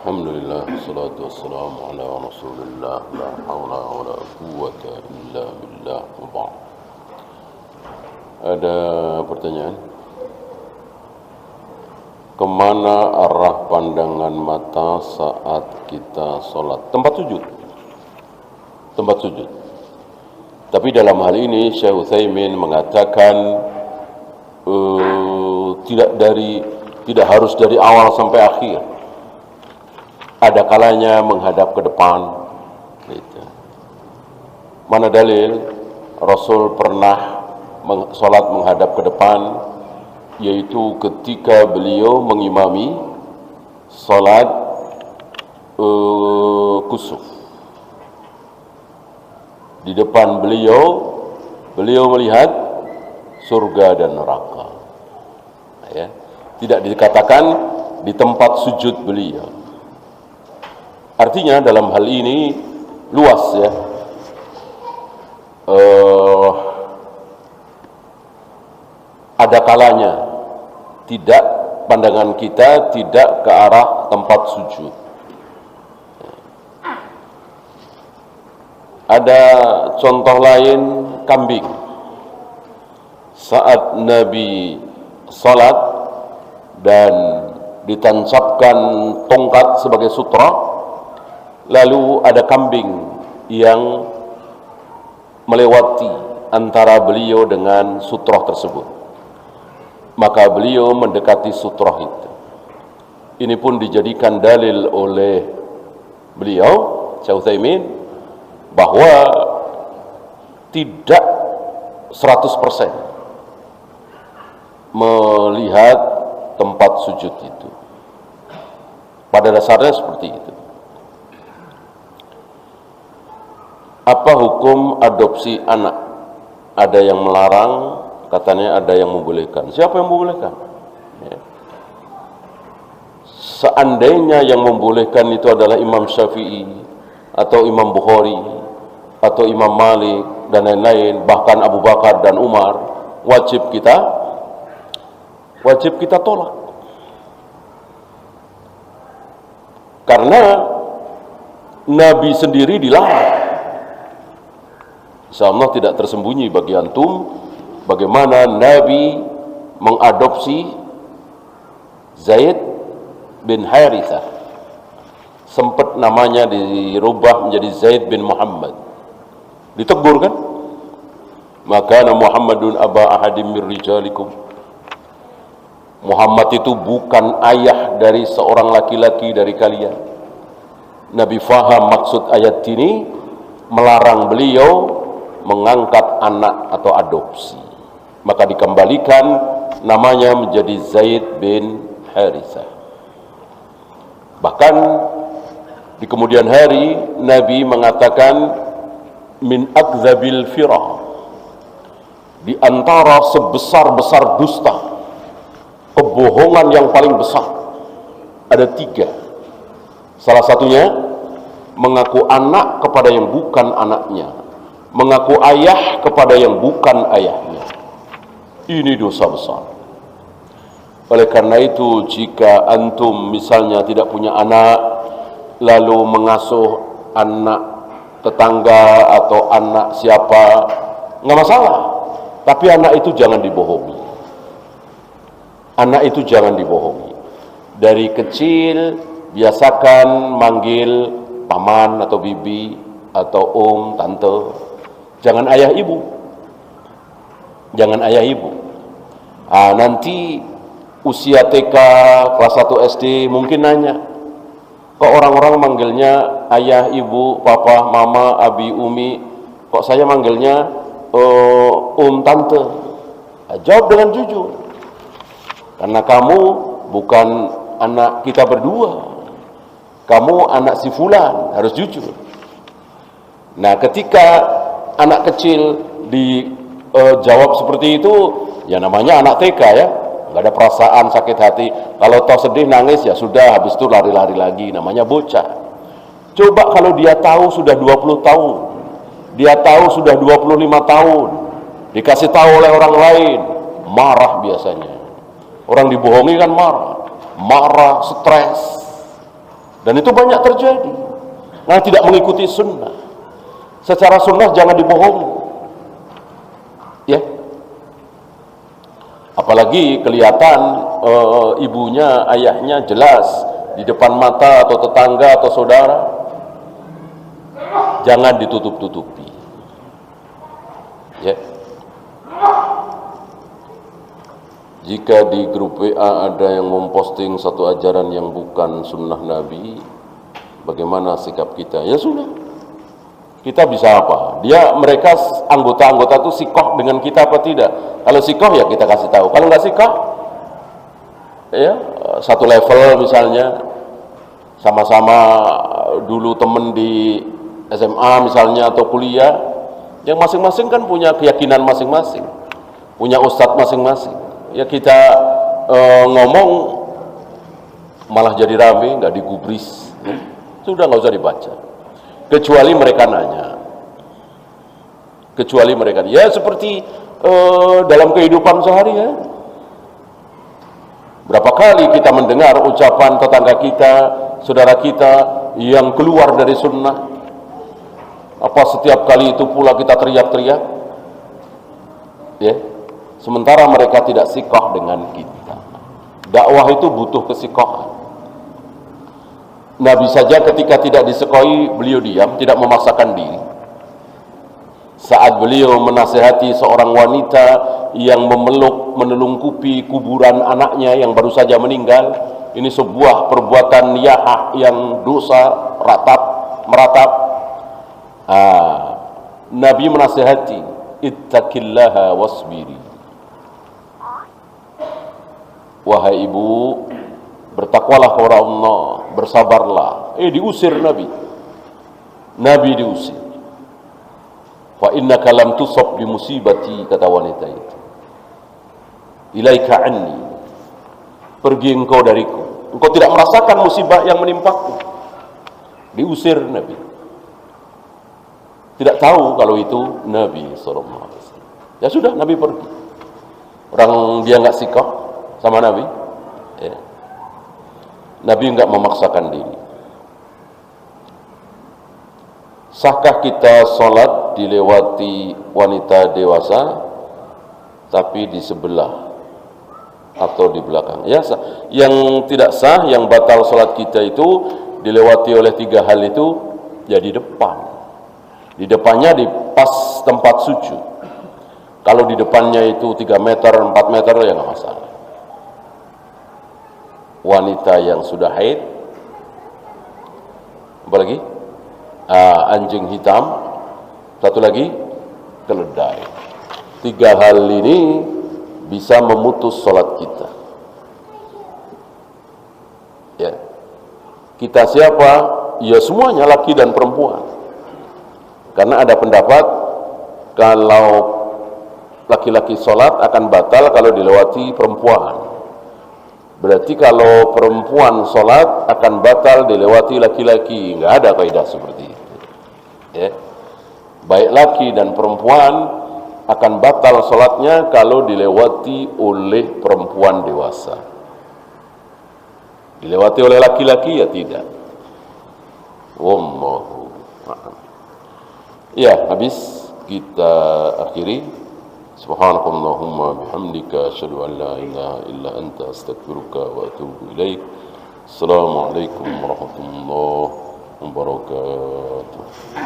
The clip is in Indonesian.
Alhamdulillah, salatu wassalamu ala rasulillah, la hawla wa la quwwata illa billah, wa ba'd. Ada pertanyaan? Kemana arah pandangan mata saat kita sholat? Tempat sujud. Tempat sujud. Tapi dalam hal ini Syekh Utsaimin mengatakan tidak harus dari awal sampai akhir. Ada kalanya menghadap ke depan. Gitu. Mana dalil Rasul pernah sholat menghadap ke depan, yaitu ketika beliau mengimami sholat kusuf. Di depan beliau melihat surga dan neraka. Ya. Tidak dikatakan di tempat sujud beliau. Artinya dalam hal ini luas ya. Ada kalanya pandangan kita tidak ke arah tempat sujud. Ada contoh lain, kambing. Saat Nabi salat dan ditancapkan tongkat sebagai sutra, lalu ada kambing yang melewati antara beliau dengan sutroh tersebut. Maka beliau mendekati sutroh itu. Ini pun dijadikan dalil oleh beliau, Syekh Utsaimin, bahwa tidak 100% melihat tempat sujud itu. Pada dasarnya seperti itu. Apa hukum adopsi anak? Ada yang melarang, katanya ada yang membolehkan. Siapa yang membolehkan? Ya. Seandainya yang membolehkan itu adalah Imam Syafi'i atau Imam Bukhari atau Imam Malik dan lain-lain, bahkan Abu Bakar dan Umar, wajib kita tolak. Karena Nabi sendiri dilarang. Insyaallah tidak tersembunyi bagi antum bagaimana Nabi mengadopsi Zaid bin Harithah. Sempat namanya dirubah menjadi Zaid bin Muhammad. Ditegur kan? Maka Muhammadun aba ahadim mir rijalikum. Muhammad itu bukan ayah dari seorang laki-laki dari kalian. Nabi faham maksud ayat ini, melarang beliau mengangkat anak atau adopsi. Maka dikembalikan namanya menjadi Zaid bin Harithah. Bahkan di kemudian hari Nabi mengatakan min akdzabil firah, di antara sebesar-besar dusta, kebohongan yang paling besar ada 3. Salah satunya mengaku anak kepada yang bukan anaknya, mengaku ayah kepada yang bukan ayahnya. Ini dosa besar. Oleh karena itu, jika antum misalnya tidak punya anak, lalu mengasuh anak tetangga atau anak siapa, nggak masalah. Tapi anak itu jangan dibohongi. Anak itu jangan dibohongi. Dari kecil biasakan manggil paman atau bibi atau tante. Jangan ayah ibu. Jangan ayah ibu. Nanti usia TK, kelas 1 SD mungkin nanya, kok orang-orang manggilnya ayah, ibu, papa, mama, abi, umi, kok saya manggilnya tante? Jawab dengan jujur. Karena kamu bukan anak kita berdua. Kamu anak si fulan, harus jujur. Nah, ketika anak kecil dijawab seperti itu, ya namanya anak TK ya, nggak ada perasaan sakit hati. Kalau toh sedih nangis ya sudah, habis itu lari-lari lagi, namanya bocah. Coba kalau dia tahu sudah 20 tahun, dia tahu sudah 25 tahun, dikasih tahu oleh orang lain, marah biasanya. Orang dibohongi kan marah, stres. Dan itu banyak terjadi. Nah, tidak mengikuti sunnah. Secara sunnah jangan dibohongi. Ya. Apalagi kelihatan ibunya, ayahnya jelas di depan mata atau tetangga atau saudara. Jangan ditutup-tutupi. Ya. Jika di grup WA ada yang memposting satu ajaran yang bukan sunnah Nabi, bagaimana sikap kita? Ya sudah, kita bisa apa? Mereka anggota-anggota itu sikoh dengan kita apa tidak? Kalau sikoh ya kita kasih tahu. Kalau nggak sikoh, ya satu level misalnya, sama-sama dulu temen di SMA misalnya atau kuliah, yang masing-masing kan punya keyakinan masing-masing, punya ustadz masing-masing. Ya kita ngomong malah jadi rame, nggak digubris, sudah nggak usah dibaca. Kecuali mereka nanya, ya seperti dalam kehidupan sehari ya. Berapa kali kita mendengar ucapan tetangga kita, saudara kita yang keluar dari sunnah? Apa setiap kali itu pula kita teriak-teriak? Ya. Sementara mereka tidak sikoh dengan kita. Dakwah itu butuh kesikohan. Nabi saja ketika tidak disikohi, beliau diam, tidak memaksakan diri. Saat beliau menasihati seorang wanita yang menelungkupi kuburan anaknya yang baru saja meninggal, ini sebuah perbuatan niyahah yang dosa meratap. Nabi menasihati, ittaqillaha wasbiri. Wahai ibu, bertakwalah kepada Allah, bersabarlah. Diusir Nabi. Nabi diusir. Fa innaka lam tusab bi musibati, kata wanita itu. Ilaika anni. Pergi engkau dariku. Engkau tidak merasakan musibah yang menimpaku. Diusir Nabi. Tidak tahu kalau itu Nabi sallallahu alaihi wasallam. Ya sudah, Nabi pergi. Orang dia enggak sikap sama Nabi, ya. Nabi enggak memaksakan diri. Sahkah kita sholat dilewati wanita dewasa tapi di sebelah atau di belakang? Ya, yang tidak sah, yang batal sholat kita itu dilewati oleh 3 hal itu, ya di depan. Di depannya di pas tempat sujud. Kalau di depannya itu 3 meter, 4 meter ya nggak masalah. Wanita yang sudah haid, apa lagi? Anjing hitam, satu lagi keledai. 3 hal ini bisa memutus sholat kita. Ya, kita siapa? Ya semuanya, laki dan perempuan. Karena ada pendapat kalau laki-laki sholat akan batal kalau dilewati perempuan. Berarti kalau perempuan sholat akan batal dilewati laki-laki. Nggak ada kaidah seperti itu. Ya. Baik laki dan perempuan akan batal sholatnya kalau dilewati oleh perempuan dewasa. Dilewati oleh laki-laki ya tidak. Wallahu a'lam. Ya, habis kita akhiri. Subhanakallahumma bihamdika asyhadu an la ilaha illa anta astaghfiruka wa atubu ilaik. Assalamualaikum warahmatullahi wabarakatuh.